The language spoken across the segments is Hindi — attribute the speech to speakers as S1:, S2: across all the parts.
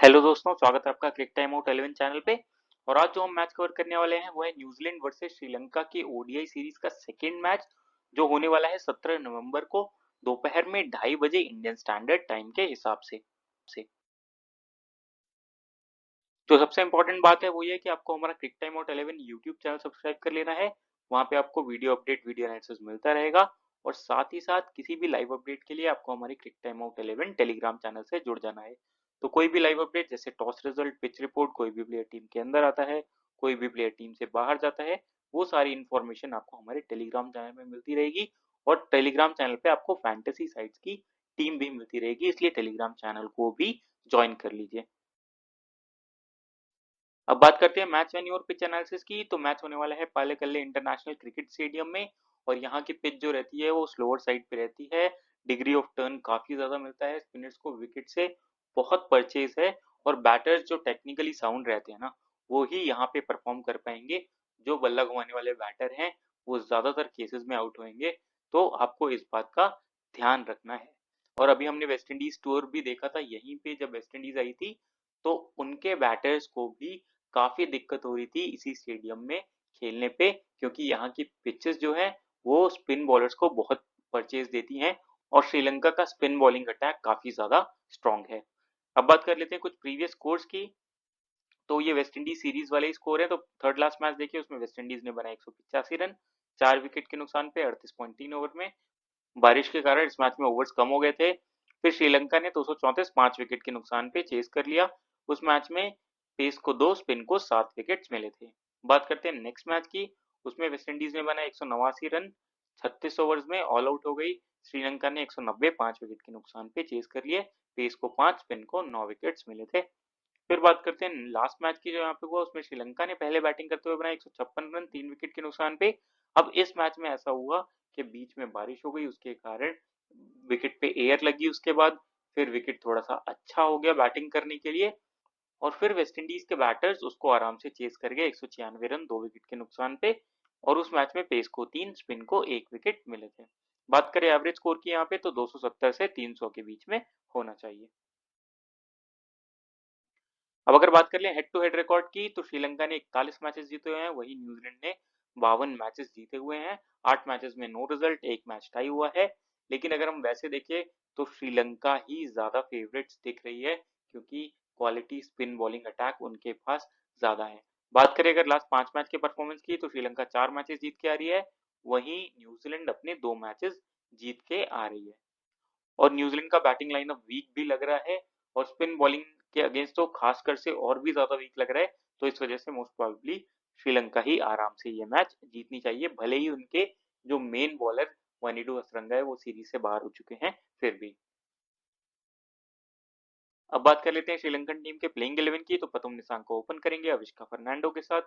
S1: हेलो दोस्तों, स्वागत है आपका क्रिक टाइम आउट 11 चैनल पे। और आज जो हम मैच कवर करने वाले हैं वो है न्यूजीलैंड वर्सेस श्रीलंका की ओडीआई सीरीज का सेकंड मैच, जो होने वाला है 17 नवंबर को दोपहर में 2:30 बजे इंडियन स्टैंडर्ड टाइम के हिसाब से। जो सबसे इम्पोर्टेंट बात है वो ये कि आपको हमारा cric time out 11 YouTube channel subscribe कर लेना है। वहाँ पे आपको वीडियो अपडेट, वीडियो एनालिसिस मिलता रहेगा। और साथ ही साथ किसी भी लाइव अपडेट के लिए आपको हमारी क्रिक टाइम आउट 11 टेलीग्राम चैनल से जुड़ जाना है। तो कोई भी लाइव अपडेट जैसे टॉस रिजल्ट, पिच रिपोर्ट, कोई भी प्लेयर टीम के अंदर आता है, कोई भी प्लेयर टीम से बाहर जाता है, वो सारी इन्फॉर्मेशन आपको हमारे टेलीग्राम चैनल में मिलती रहेगी। और टेलीग्राम चैनल पे आपको फैंटेसी साइट्स की टीम भी मिलती रहेगी, इसलिए टेलीग्राम चैनल को भी ज्वाइन कर लीजिए। अब बात करते हैं मैच वेन्यू और पिच एनालिसिस की। तो मैच होने वाला है पालेकल्ले इंटरनेशनल क्रिकेट स्टेडियम में। और यहाँ की पिच जो रहती है वो स्लोअर साइड पे रहती है। डिग्री ऑफ टर्न काफी ज्यादा मिलता है स्पिनर्स को, विकेट से बहुत परचेज है। और बैटर्स जो टेक्निकली साउंड रहते हैं ना, वो ही यहाँ पे परफॉर्म कर पाएंगे। जो बल्ला घुमाने वाले बैटर हैं वो ज्यादातर केसेस में आउट होंगे। तो आपको इस बात का ध्यान रखना है। और अभी हमने वेस्ट इंडीज टूर भी देखा था, यहीं पे जब वेस्ट इंडीज आई थी तो उनके बैटर्स को भी काफी दिक्कत हो रही थी इसी स्टेडियम में खेलने पे, क्योंकि यहाँ की पिचेस जो है वो स्पिन बॉलर्स को बहुत परचेज देती हैं। और श्रीलंका का स्पिन बॉलिंग अटैक काफी ज्यादा स्ट्रांग है। अब बात कर लेते हैं कुछ प्रीवियस स्कोर्स की। तो ये वेस्ट इंडीज सीरीज वाले ही स्कोर है। तो थर्ड लास्ट मैच देखिए, उसमें वेस्ट इंडीज ने बनाए 185 रन 4 विकेट के नुकसान पे 38.3 ओवर में। बारिश के कारण इस मैच में ओवर्स कम हो गए थे। फिर श्रीलंका ने 234 5 विकेट के नुकसान पे चेस कर लिया। उस मैच में पेस को 2, स्पिन को 7 विकेट्स मिले थे। बात करते हैं नेक्स्ट मैच की। उसमें वेस्ट इंडीज ने बनाए 189 रन 36 ओवर्स में ऑल आउट हो गई। श्रीलंका ने 190 5 विकेट के नुकसान पे चेस कर लिए। पेस को 5, स्पिन को 9 विकेट्स मिले थे। फिर बात करते हैं लास्ट मैच की, जो यहाँ पे हुआ उसमें श्रीलंका ने पहले बैटिंग करते हुए बनाए 156 रन 3 विकेट के नुकसान पे। अब इस मैच में ऐसा हुआ कि बीच में बारिश हो गई, उसके कारण विकेट पे एयर लगी। उसके बाद फिर विकेट थोड़ा सा अच्छा हो गया बैटिंग करने के लिए। और फिर वेस्ट इंडीज के बैटर्स उसको आराम से चेस कर गए 196 रन 2 विकेट के नुकसान पे। और उस मैच में पेस को 3, स्पिन को 1 विकेट मिले थे। बात करें एवरेज स्कोर की यहाँ पे, तो 270 से 300 के बीच में होना चाहिए। अब अगर बात कर लें हेड टू हेड रिकॉर्ड की, तो श्रीलंका ने 41 मैचेस जीते हुए हैं, वही न्यूजीलैंड ने 52 मैचेस जीते हुए हैं। 8 मैचेस में नो रिजल्ट, एक मैच टाई हुआ है। लेकिन अगर हम वैसे देखें तो श्रीलंका ही ज्यादा फेवरेट्स दिख रही है, क्योंकि क्वालिटी स्पिन बॉलिंग अटैक उनके पास ज्यादा है। बात करें अगर लास्ट 5 मैच के परफॉर्मेंस की, तो श्रीलंका 4 मैचेस जीत के आ रही है, वहीं न्यूजीलैंड अपने 2 मैचेस जीत के आ रही है। और न्यूजीलैंड का बैटिंग लाइनअप वीक भी लग रहा है, और स्पिन बॉलिंग के अगेंस्ट तो खासकर से और भी ज्यादा वीक लग रहा है। तो इस वजह से मोस्ट प्रोबेबली श्रीलंका ही आराम से ये मैच जीतनी चाहिए, भले ही उनके जो मेन बॉलर वनीडू हसरंगा है वो सीरीज से बाहर हो चुके हैं फिर भी। अब बात कर लेते हैं श्रीलंकन टीम के प्लेइंग 11 की। तो पतुम निसांग को ओपन करेंगे अविष्का फर्नांडो के साथ।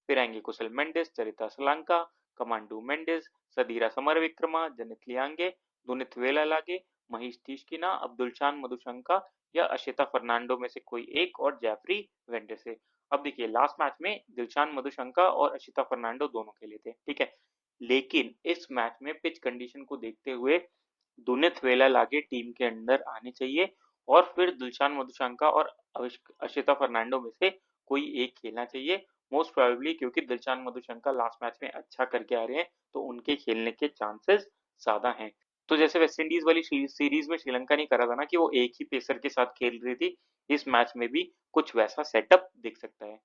S1: फिर आएंगे कुशल मेंडिस, चरिता सलांका, कमांडू मेंडिस, सदीरा समर विक्रमा, जनित लियांगे, दुनित वेलालागे, महेश तीशकिना, अब्दुल शान मधुशंका या अशिता फर्नांडो में से कोई एक, और जैफरी वेंडेसे। अब देखिए, लास्ट मैच में दिलशान मधुशंका और अशिता फर्नांडो दोनों खेले थे, ठीक है। लेकिन इस मैच में पिच कंडीशन को देखते हुए दुनित वेलालागे टीम के अंदर आने चाहिए। और फिर दिलशान मधुशंका और अशिता फर्नांडो में से कोई एक खेलना चाहिए, मोस्ट प्रोबेबली, क्योंकि दिलशान मधुशंका लास्ट मैच में अच्छा करके आ रहे हैं, तो उनके खेलने के चांसेस ज्यादा हैं। तो जैसे वेस्ट इंडीज वाली सीरीज में श्रीलंका ने करा था ना कि वो एक ही पेसर के साथ खेल रही थी, इस मैच में भी कुछ वैसा सेटअप दिख सकता है।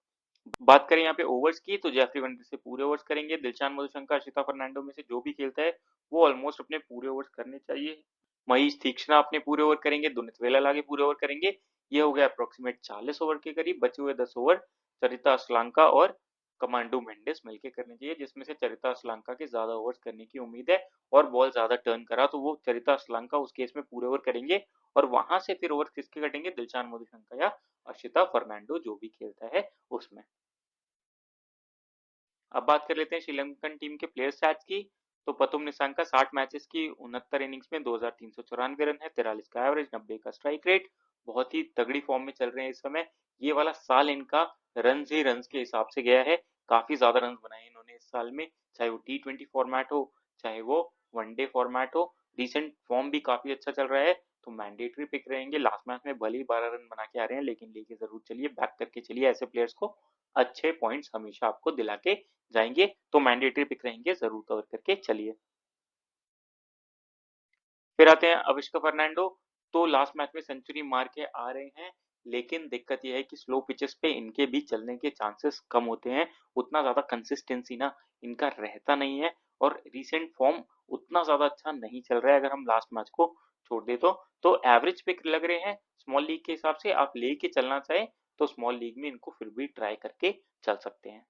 S1: बात करें यहाँ पे ओवर्स की, तो जेफरी वेंडर से पूरे ओवर्स करेंगे। दिलशान मधुशंका, अशिता फर्नांडो में से जो भी खेलता है वो ऑलमोस्ट अपने पूरे ओवर्स करने चाहिए। महेश तीक्ष्णा अपने पूरे ओवर करेंगे, दुनित वेला आगे पूरे ओवर करेंगे। ये हो गया अप्रोक्सीमेट 40 ओवर के करीब। बचे हुए 10 ओवर चरिता असलांका और कमांडो मेंडिस मिलकर करने चाहिए, जिसमें से चरिता असलांका के ज्यादा ओवर्स करने की उम्मीद है। और बॉल ज्यादा टर्न करा तो वो चरिता असलांका उस केस में पूरे ओवर करेंगे। और वहां से फिर ओवर किसके कटेंगे, दिलशान मधुशंका या अशिता फर्नांडो जो भी खेलता है उसमें। अब बात कर लेते हैं श्रीलंकन टीम के प्लेयर स्टैट्स की। तो पतुम निसांग का 60 मैचेस की 69 इनिंग्स में 2394 रन है, 43 का एवरेज, 90 का स्ट्राइक रेट। बहुत ही तगड़ी फॉर्म में चल रहे हैं इस समय। ये वाला साल इनका रन ही रन के हिसाब से गया है। काफी ज्यादा रन बनाए इन्होंने इस साल में, चाहे वो T20 फॉर्मेट हो, चाहे वो वनडे फॉर्मेट हो। रिसेंट फॉर्म भी काफी अच्छा चल रहा है। तो मैंडेटरी पिक रहेंगे। लास्ट मैच में भले ही 12 रन बना के आ रहे हैं, लेकिन लेके जरूर चलिए, बैक करके चलिए, ऐसे प्लेयर्स को अच्छे पॉइंट्स हमेशा आपको दिला के जाएंगे। तो मैंडेटरी पिक रहेंगे, जरूर कवर करके चलिए। फिर आते हैं अविष्का फर्नांडो। तो लास्ट मैच में सेंचुरी मार के आ रहे हैं, लेकिन दिक्कत यह है कि स्लो पिचेस पे इनके भी चलने के चांसेस कम होते हैं। उतना ज्यादा कंसिस्टेंसी ना इनका रहता नहीं है, और रीसेंट फॉर्म उतना ज्यादा अच्छा नहीं चल रहा है। अगर हम लास्ट मैच को छोड़ दे तो एवरेज पिक लग रहे हैं स्मॉल लीग के हिसाब से। आप लेके चलना चाहें तो स्मॉल लीग में इनको फिर भी ट्राई करके चल सकते हैं।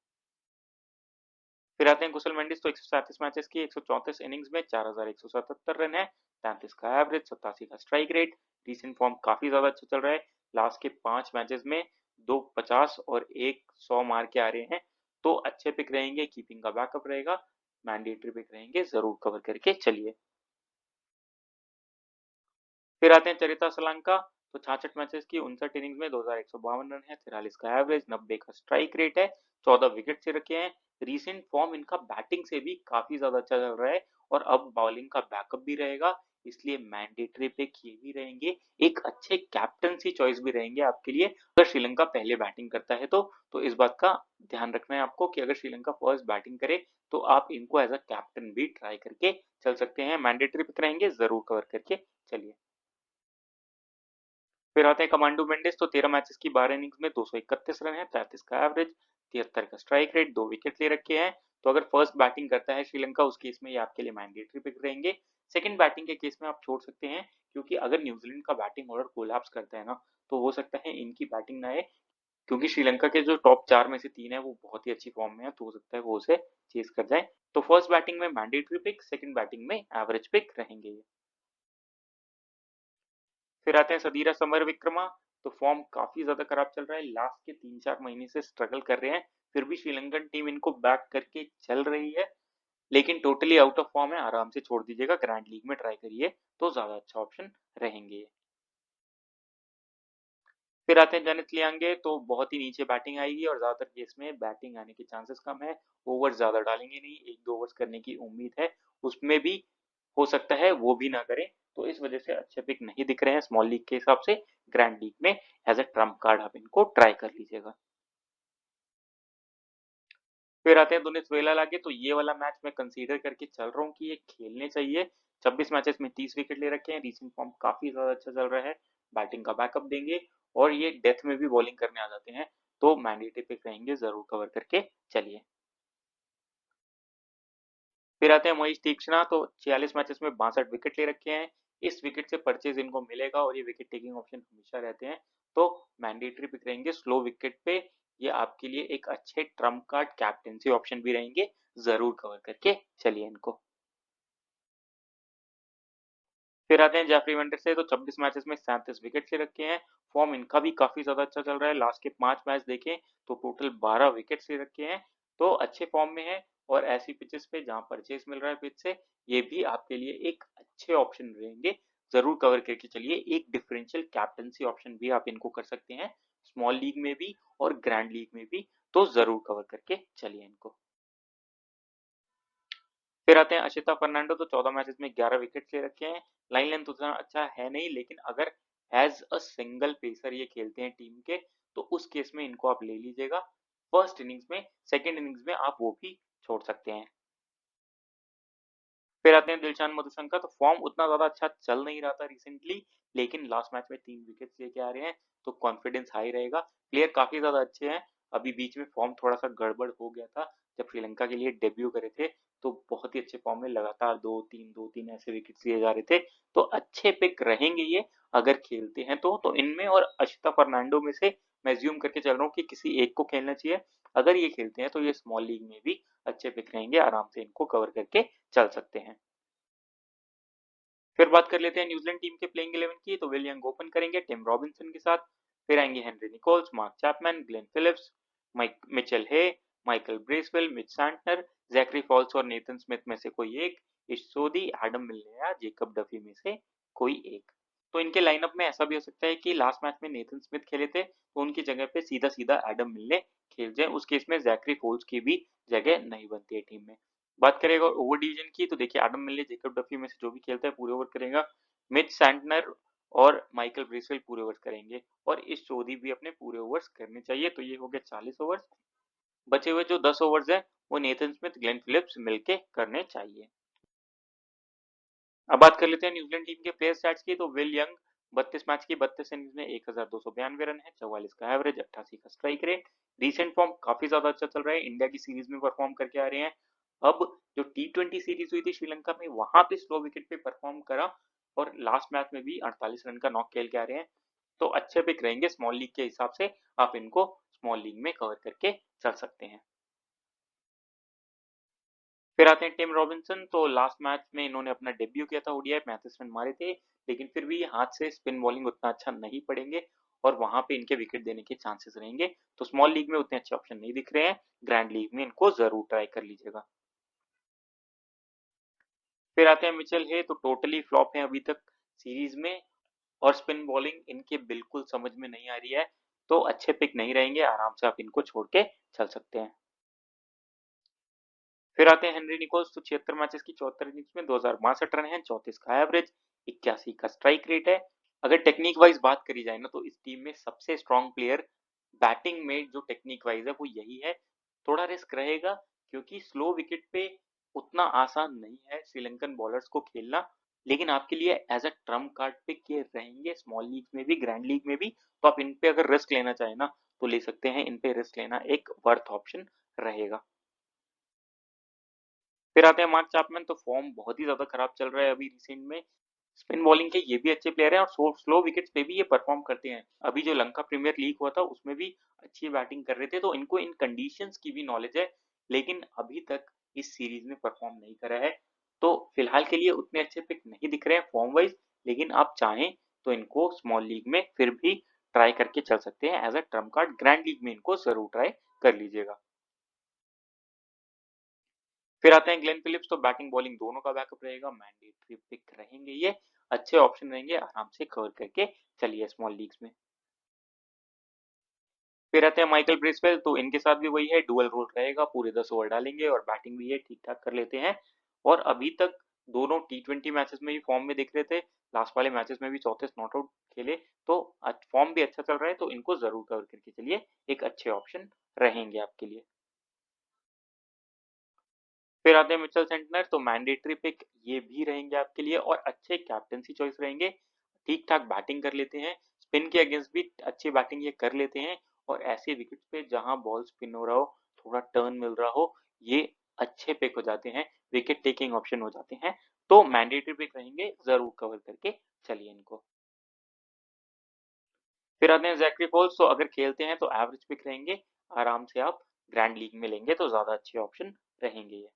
S1: फिर आते हैं कुशल मेंडिस। तो 137 मैचेस की 134 इनिंग्स में 4177 रन है, 33 का एवरेज, 87 का स्ट्राइक रेट। रीसेंट फॉर्म काफी ज्यादा अच्छा चल रहा है। लास्ट के 5 मैचेस में 250 और 100 मार के आ रहे हैं। तो अच्छे पिक रहेंगे, कीपिंग का बैकअप रहेगा, मैंडेटरी पिक रहेंगे, जरूर कवर करके चलिए। फिर आते हैं चरिता सलांका। तो 66 मैचेस की 59 इनिंग्स में 2152 रन है, 43 का एवरेज, 90 का स्ट्राइक रेट है, 14 विकेट से रखे हैं। रीसेंट फॉर्म इनका बैटिंग से भी काफी ज्यादा अच्छा चल रहा है, और अब बॉलिंग का बैकअप भी रहेगा, इसलिए मैंडेटरी पिक ये भी रहेंगे। एक अच्छे कैप्टनसी चॉइस भी रहेंगे आपके लिए, अगर श्रीलंका पहले बैटिंग करता है तो इस बात का ध्यान रखना है आपको कि अगर श्रीलंका फर्स्ट बैटिंग करे तो आप इनको एज अ कैप्टन भी ट्राई करके चल सकते हैं। मैंडेटरी पिक रहेंगे, जरूर कवर करके चलिए। फिर आते हैं कमांडो मेंडिस। तो 13 मैचेस की 12 इनिंग्स में 231 रन है, 33 का एवरेज, 73 का स्ट्राइक रेट, 2 विकेट ले रखे हैं। तो अगर फर्स्ट बैटिंग करता है श्रीलंका, उस केस में ये आपके लिए मैंडेटरी पिक रहेंगे। सेकंड बैटिंग के केस में आप छोड़ सकते हैं, क्योंकि अगर न्यूजीलैंड का बैटिंग ऑर्डर कोलैप्स करता है ना, तो हो सकता है इनकी बैटिंग ना आए, क्योंकि श्रीलंका के जो टॉप 4 में से 3 है वो बहुत ही अच्छी फॉर्म में है, तो हो सकता है वो उसे चेस कर जाए। तो फर्स्ट बैटिंग में मैंडेटरी पिक, सेकंड बैटिंग में एवरेज पिक रहेंगे। फिर आते हैं सदीरा समर विक्रमा। तो फॉर्म काफी ज्यादा खराब चल रहा है, लास्ट के 3-4 महीने से स्ट्रगल कर रहे हैं, फिर भी श्रीलंकन टीम इनको बैक करके चल रही है, लेकिन टोटली आउट ऑफ फॉर्म है, आराम से छोड़ दीजिएगा, ग्रैंड लीग में ट्राई करिए तो ज्यादा अच्छा ऑप्शन रहेंगे। फिर आते हैं जनित लियांगे। तो बहुत ही नीचे बैटिंग आएगी, और ज्यादातर केस में बैटिंग आने के चांसेस कम है। ओवर ज्यादा डालेंगे नहीं, 1-2 ओवर्स करने की उम्मीद है, उसमें भी हो सकता है वो भी ना करें, तो इस वजह से अच्छे पिक नहीं दिख रहे हैं स्मॉल लीग के हिसाब से। ग्रैंड लीग में एज अ ट्रम्प कार्ड आप इनको ट्राई कर लीजिएगा। फिर आते हैं दुनिस वेला। तो ये वाला मैच मैं कंसीडर करके चल रहा हूँ कि ये खेलने चाहिए। 26 मैचेस में 30 विकेट ले रखे हैं, रीसेंट फॉर्म काफी ज्यादा अच्छा चल रहा है, बैटिंग का बैकअप देंगे, और ये डेथ में भी बॉलिंग करने आ जाते हैं, तो मैंडेटरी पिक रहेंगे, जरूर कवर करके चलिए। फिर आते हैं महेश तीक्ष्णा। तो 46 मैचेस में 62 विकेट ले रखे हैं, इस विकेट से परचेज इनको मिलेगा, और ये विकेट टेकिंग ऑप्शन हमेशा रहते हैं, तो मैंडेटरी पिक रहेंगे स्लो विकेट पे। ये आपके लिए एक अच्छे ट्रम्प कार्ड कैप्टेंसी ऑप्शन भी रहेंगे, जरूर कवर करके चलिए इनको। फिर आते हैं जेफरी वेंडर से। तो 26 मैचेस में 37 विकेट ले रखे हैं, फॉर्म इनका भी काफी ज्यादा अच्छा चल रहा है, लास्ट के 5 मैच देखें तो टोटल 12 विकेट ले रखे हैं, तो अच्छे फॉर्म में है। और ऐसी पिचेस पे जहां परचेस मिल रहा है पिच से, ये भी आपके लिए एक अच्छे ऑप्शन रहेंगे, जरूर कवर करके चलिए। एक डिफरेंशियल कैप्टनसी ऑप्शन भी आप इनको कर सकते हैं, स्मॉल लीग में भी और ग्रैंड लीग में भी, तो जरूर कवर करके चलिए इनको। फिर आते हैं अशिता फर्नांडो। तो 14 मैचेस में 11 विकेट ले रखे हैं, लाइन लेंथ उतना अच्छा है नहीं, लेकिन अगर एज अ सिंगल पेसर ये खेलते हैं टीम के, तो उस केस में इनको आप ले लीजिएगा फर्स्ट इनिंग्स में, सेकंड इनिंग्स में आप वो भी छोड़ सकते हैं। फिर आते हैं दिलशान मधुशंका। तो फॉर्म उतना ज्यादा अच्छा चल नहीं रहा था रिसेंटली, लेकिन लास्ट मैच में 3 विकेट लेके आ रहे हैं, तो कॉन्फिडेंस हाई रहेगा। प्लेयर काफी ज्यादा अच्छे हैं, अभी बीच में फॉर्म थोड़ा सा गड़बड़ हो गया था, जब श्रीलंका के लिए डेब्यू करे थे, तो बहुत ही अच्छे फॉर्म में लगातार 2-3 ऐसे विकेट लिए जा रहे थे, तो अच्छे पिक रहेंगे ये अगर खेलते हैं तो इनमें और अशिता फर्नांडो में से मैं ज्यूम करके चल रहा हूँ कि किसी एक को खेलना चाहिए। अगर ये खेलते हैं तो ये स्मॉल लीग में भी अच्छे पिक रहेंगे, आराम से इनको कवर करके चल सकते हैं। फिर बात कर लेते हैं न्यूजीलैंड टीम के प्लेइंग 11 की। तो विल यंग ओपन करेंगे टिम रॉबिन्सन के साथ, फिर आएंगे Henry Nicholls, Mark Chapman, Glenn Phillips, Mike Mitchell hey, Michael Bracewell, Mitch Santner, Zachary Foulkes और नेथन स्मिथ में से कोई एक, इश सोदी, एडम मिलने या जेकब डफी में से कोई एक। तो इनके लाइनअप में ऐसा भी हो सकता है कि लास्ट मैच में नेथन स्मिथ खेले थे, तो उनकी जगह पे सीधा सीधा एडम मिलने खेल जाए, उस केस में जैकरी फोल्स की भी जगह नहीं बनती है टीम में। बात करेगा ओवर डिवीजन की, तो देखिए एडम मिलने जेकब डफी में से जो भी खेलता है पूरे ओवर करेगा। मिच सैंटनर और माइकल ब्रिसवेल पूरे ओवर्स करेंगे और इस चौधरी भी अपने पूरे ओवर्स करने चाहिए। तो ये हो गया 40 ओवर्स। बचे हुए जो 10 ओवर्स है वो नेथन स्मिथ, ग्लेन फिलिप्स मिलके करने चाहिए। अब बात कर लेते हैं न्यूजीलैंड टीम के प्लेयर स्टैट्स की। तो विल यंग 32 मैच की 32 इनिंग्स में 1292 रन है, 44 का एवरेज, 88 का स्ट्राइक रेट। रिसेंट फॉर्म काफी ज्यादा अच्छा चल रहा है, इंडिया की सीरीज में परफॉर्म करके आ रहे हैं। अब जो T20 सीरीज हुई थी श्रीलंका में, वहां पे स्लो विकेट पे परफॉर्म करा और लास्ट मैच में भी 48 रन का नॉक खेल के आ रहे हैं। तो अच्छे पिक रहेंगे स्मॉल लीग के हिसाब से, आप इनको स्मॉल लीग में कवर करके चल सकते हैं। फिर आते हैं टिम रॉबिन्सन। तो लास्ट मैच में इन्होंने अपना डेब्यू किया था, ओडीआई 35 रन मारे थे, लेकिन फिर भी हाथ से स्पिन बॉलिंग उतना अच्छा नहीं पड़ेंगे और वहां पे इनके विकेट देने के चांसेस रहेंगे। तो स्मॉल लीग में उतने अच्छे ऑप्शन नहीं दिख रहे हैं, ग्रैंड लीग में इनको जरूर ट्राई कर लीजिएगा। फिर आते हैं मिचेल हे। तो टोटली फ्लॉप है अभी तक सीरीज में और स्पिन बॉलिंग इनके बिल्कुल समझ में नहीं आ रही है, तो अच्छे पिक नहीं रहेंगे, आराम से आप इनको छोड़ के चल सकते हैं। फिर आते हैं हेनरी निकोल्स। तो 76 मैचेस की 74 इनिंग्स में 2062 रन है, 34 का एवरेज, 81 का स्ट्राइक रेट है। अगर टेक्निक वाइज बात करी जाए ना, तो इस टीम में सबसे स्ट्रॉन्ग प्लेयर बैटिंग में जो टेक्निक वाइज है वो यही है। थोड़ा रिस्क रहेगा क्योंकि स्लो विकेट पे उतना आसान नहीं है श्रीलंकन बॉलर्स को खेलना, लेकिन आपके लिए as a trump card pick ये रहेंगे स्मॉल लीग में भी, ग्रैंड लीग में भी। तो आप इन पे अगर रिस्क लेना चाहें ना तो ले सकते हैं, इन पे रिस्क लेना एक वर्थ ऑप्शन रहेगा। फिर आते हैं मार्क चैपमैन। तो फॉर्म बहुत ही ज्यादा खराब चल रहा है अभी रिसेंट में। स्पिन बॉलिंग के ये भी अच्छे प्लेयर हैं और स्लो विकेट्स पे भी ये परफॉर्म करते हैं। अभी जो लंका प्रीमियर लीग हुआ था उसमें भी अच्छी बैटिंग कर रहे थे, तो इनको इन कंडीशंस की भी नॉलेज है, लेकिन अभी तक इस सीरीज में परफॉर्म नहीं करा है। तो फिलहाल के लिए उतने अच्छे पिक नहीं दिख रहे हैं फॉर्म वाइज, लेकिन आप चाहें तो इनको स्मॉल लीग में फिर भी ट्राई करके चल सकते हैं as a trump card. Grand league में इनको जरूर ट्राई कर लीजिएगा। फिर आते हैं ग्लेन फिलिप्स। तो बैटिंग बॉलिंग दोनों का बैकअप रहेगा, मैंडेटरी पिक रहेंगे ये, अच्छे ऑप्शन रहेंगे, आराम से कवर करके चलिए स्मॉल लीग्स में। फिर आते हैं माइकल ब्रिसवेल। तो इनके साथ भी वही है, डुअल रोल रहेगा, पूरे 10 ओवर डालेंगे और बैटिंग भी ये ठीक ठाक कर लेते हैं। और अभी तक दोनों T20 मैचेस में भी फॉर्म में दिख रहे थे, लास्ट वाले मैचेस में भी 34 नॉट आउट खेले, तो फॉर्म भी अच्छा चल रहा है, तो इनको जरूर कवर करके चलिए, एक अच्छे ऑप्शन रहेंगे आपके लिए। फिर आते हैं मिचेल सेंटनर। तो मैंडेटरी पिक ये भी रहेंगे आपके लिए और अच्छे कैप्टनसी चॉइस रहेंगे, ठीक ठाक बैटिंग कर लेते हैं, स्पिन के अगेंस्ट भी अच्छी बैटिंग ये कर लेते हैं और ऐसे विकेट पे जहां बॉल स्पिन हो रहा हो, थोड़ा टर्न मिल रहा हो, ये अच्छे पिक हो जाते हैं, विकेट टेकिंग ऑप्शन हो जाते हैं। तो मैंडेटरी पिक रहेंगे, जरूर कवर करके चलिए इनको। फिर आते हैं जैकरी फोल्स। तो अगर खेलते हैं तो एवरेज पिक रहेंगे, आराम से आप ग्रैंड लीग में लेंगे तो ज्यादा अच्छे ऑप्शन रहेंगे ये।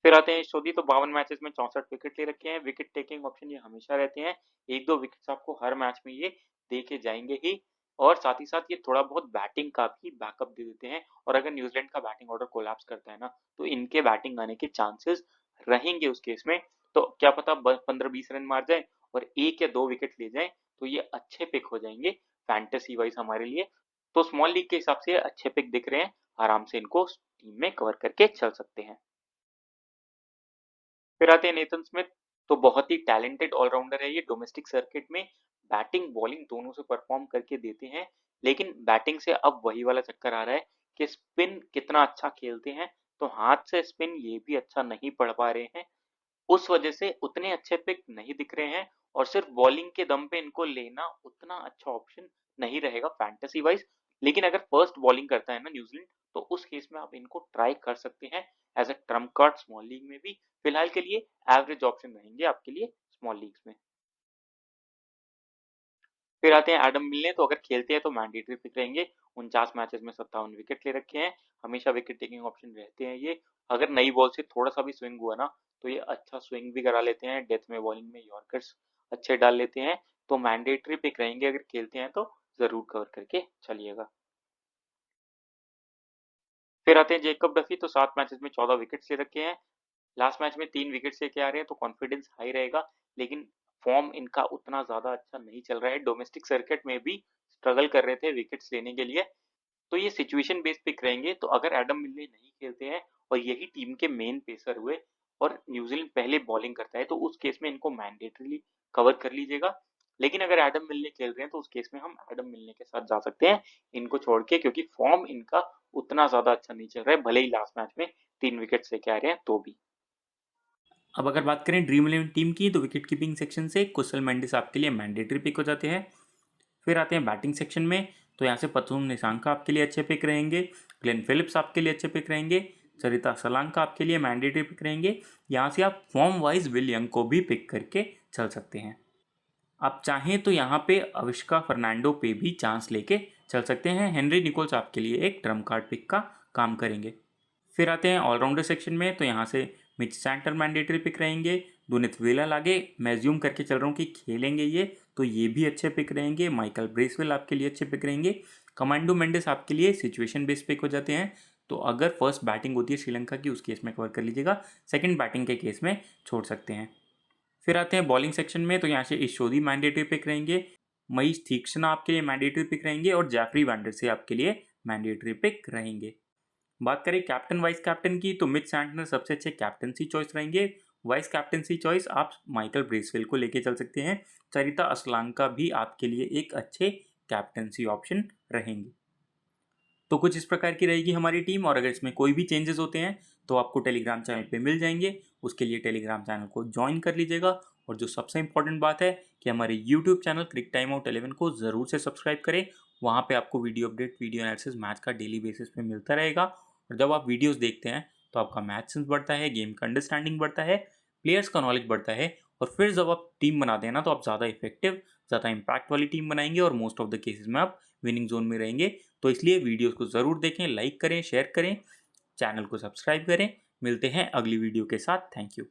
S1: फिर आते हैं यशोदी। तो 52 मैचेस में 64 विकेट ले रखे हैं, विकेट टेकिंग ऑप्शन ये हमेशा रहते हैं, एक दो विकेट्स आपको हर मैच में ये देके जाएंगे ही। और साथ ही साथ ये थोड़ा बहुत बैटिंग का भी बैकअप दे देते हैं, और अगर न्यूजीलैंड का बैटिंग ऑर्डर कोलैप्स करता है ना, तो इनके बैटिंग आने के चांसेस रहेंगे उस केस में। तो क्या पता 15-20 रन मार जाए और एक या दो विकेट ले जाए, तो ये अच्छे पिक हो जाएंगे फैंटेसी वाइज हमारे लिए। तो स्मॉल लीग के हिसाब से अच्छे पिक दिख रहे हैं, आराम से इनको टीम में कवर करके चल सकते हैं। फिर आते हैं नेथन स्मिथ। तो बहुत ही टैलेंटेड ऑलराउंडर है ये, डोमेस्टिक सर्किट में बैटिंग बॉलिंग दोनों से परफॉर्म करके देते हैं, लेकिन बैटिंग से अब वही वाला चक्कर आ रहा है कि स्पिन कितना अच्छा खेलते हैं, तो हाथ से स्पिन ये भी अच्छा नहीं पढ़ पा रहे हैं, उस वजह से उतने अच्छे पिक नहीं दिख रहे हैं और सिर्फ बॉलिंग के दम पे इनको लेना उतना अच्छा ऑप्शन नहीं रहेगा फैंटेसी वाइज। लेकिन अगर फर्स्ट बॉलिंग करता है ना न्यूजीलैंड, तो उस केस में आप इनको ट्राई कर सकते हैं as a trump card small league में भी। फिलहाल के लिए एवरेज ऑप्शन रहेंगे आपके लिए स्मॉल लीग्स में। फिर आते हैं एडम मिलने। तो अगर खेलते हैं तो मैंडेटरी पिक रहेंगे, 49 मैचेस में 57 विकेट ले रखे हैं, हमेशा विकेट टेकिंग ऑप्शन रहते हैं ये। अगर नई बॉल से थोड़ा सा भी स्विंग हुआ ना, तो ये अच्छा स्विंग भी करा लेते हैं, डेथ में बॉलिंग में यॉर्कर्स अच्छे डाल लेते हैं, तो मैंडेटरी पिक रहेंगे, अगर खेलते हैं तो जरूर कवर करके चलिएगा। फिर आते हैं जेकब डफी। तो 7 मैचेस में 14 विकेट्स ले रखे हैं, लास्ट मैच में 3 विकेट लेके आ रहे हैं, तो कॉन्फिडेंस हाई रहेगा, लेकिन फॉर्म इनका उतना ज्यादा अच्छा नहीं चल रहा है, डोमेस्टिक सर्किट में भी स्ट्रगल कर रहे थे विकेट्स लेने के लिए। तो ये सिचुएशन बेस्ड पिक रहेंगे, तो अगर एडम मिलने नहीं खेलते हैं और यही टीम के मेन पेसर हुए और न्यूजीलैंड पहले बॉलिंग करता है तो उस केस में इनको मैंडेटरीली कवर कर लीजिएगा। लेकिन अगर एडम मिलने खेल रहे हैं तो उस केस में हम एडम मिलने के साथ जा सकते हैं इनको छोड़ के, क्योंकि फॉर्म इनका उतना ज्यादा अच्छा नहीं चल रहा है, भले ही लास्ट मैच में 3 विकेट लेके आ रहे हैं तो भी।
S2: अब अगर बात करें ड्रीम इलेवन टीम की तो विकेट कीपिंग सेक्शन से कुशल मेंडिस आपके लिए मैंडेटरी पिक हो जाते हैं। फिर आते हैं बैटिंग सेक्शन में, तो यहाँ से पथुम निशंका आपके लिए अच्छे पिक रहेंगे, ग्लेन फिलिप्स आपके लिए अच्छे पिक रहेंगे, सरिता सलांका आपके लिए मैंडेटरी पिक रहेंगे। यहाँ से आप फॉर्म वाइज विल यंग को भी पिक करके चल सकते हैं। आप चाहें तो यहाँ पे अविष्का फर्नांडो पे भी चांस लेके चल सकते हैं। हेनरी निकोल्स आपके लिए एक ट्रम्प कार्ड पिक का काम करेंगे। फिर आते हैं ऑलराउंडर सेक्शन में, तो यहाँ से मिच सैंटर मैंडेटरी पिक रहेंगे, दुनित वेलल आगे मैं ज्यूम करके चल रहा हूँ कि खेलेंगे ये, तो ये भी अच्छे पिक रहेंगे। माइकल ब्रेसवेल आपके लिए अच्छे पिक रहेंगे। कमांडो मेंडिस आपके लिए सिचुएशन बेस्ड पिक हो जाते हैं, तो अगर फर्स्ट बैटिंग होती है श्रीलंका की उस केस में कवर कर लीजिएगा, सेकंड बैटिंग के केस में छोड़ सकते हैं। फिर आते हैं बॉलिंग सेक्शन में, तो यहाँ से ईशोदी मैंडेटरी पिक रहेंगे, मईश तीक्ष्णा आपके लिए मैंडेटरी पिक रहेंगे और जैफरी वैंडर से आपके लिए मैंडेटरी पिक रहेंगे। बात करें कैप्टन वाइस कैप्टन की, तो मिच सैंटनर सबसे अच्छे कैप्टनसी चॉइस रहेंगे। वाइस कैप्टनसी चॉइस आप माइकल ब्रेसवेल को लेके चल सकते हैं। सरिता असलांका भी आपके लिए एक अच्छे कैप्टनसी ऑप्शन रहेंगे। तो कुछ इस प्रकार की रहेगी हमारी टीम, और अगर इसमें कोई भी चेंजेस होते हैं तो आपको टेलीग्राम चैनल पे मिल जाएंगे। उसके लिए टेलीग्राम चैनल को ज्वाइन कर लीजिएगा। और जो सबसे इंपॉर्टेंट बात है कि हमारे यूट्यूब चैनल क्रिक टाइम आउट 11 को ज़रूर से सब्सक्राइब करें। वहाँ पे आपको video update, video analysis match का डेली बेसिस पे मिलता रहेगा। और जब आप वीडियोस देखते हैं तो आपका मैच सेंस बढ़ता है, गेम का अंडरस्टैंडिंग बढ़ता है, प्लेयर्स का नॉलेज बढ़ता है। और फिर जब आप टीम बनाते हैं ना, तो आप ज़्यादा इफेक्टिव, ज़्यादा इम्पैक्ट वाली टीम बनाएंगे और मोस्ट ऑफ द केसेस में आप विनिंग जोन में रहेंगे। तो इसलिए वीडियोस को ज़रूर देखें, लाइक करें, शेयर करें, चैनल को सब्सक्राइब करें। मिलते हैं अगली वीडियो के साथ। Thank you.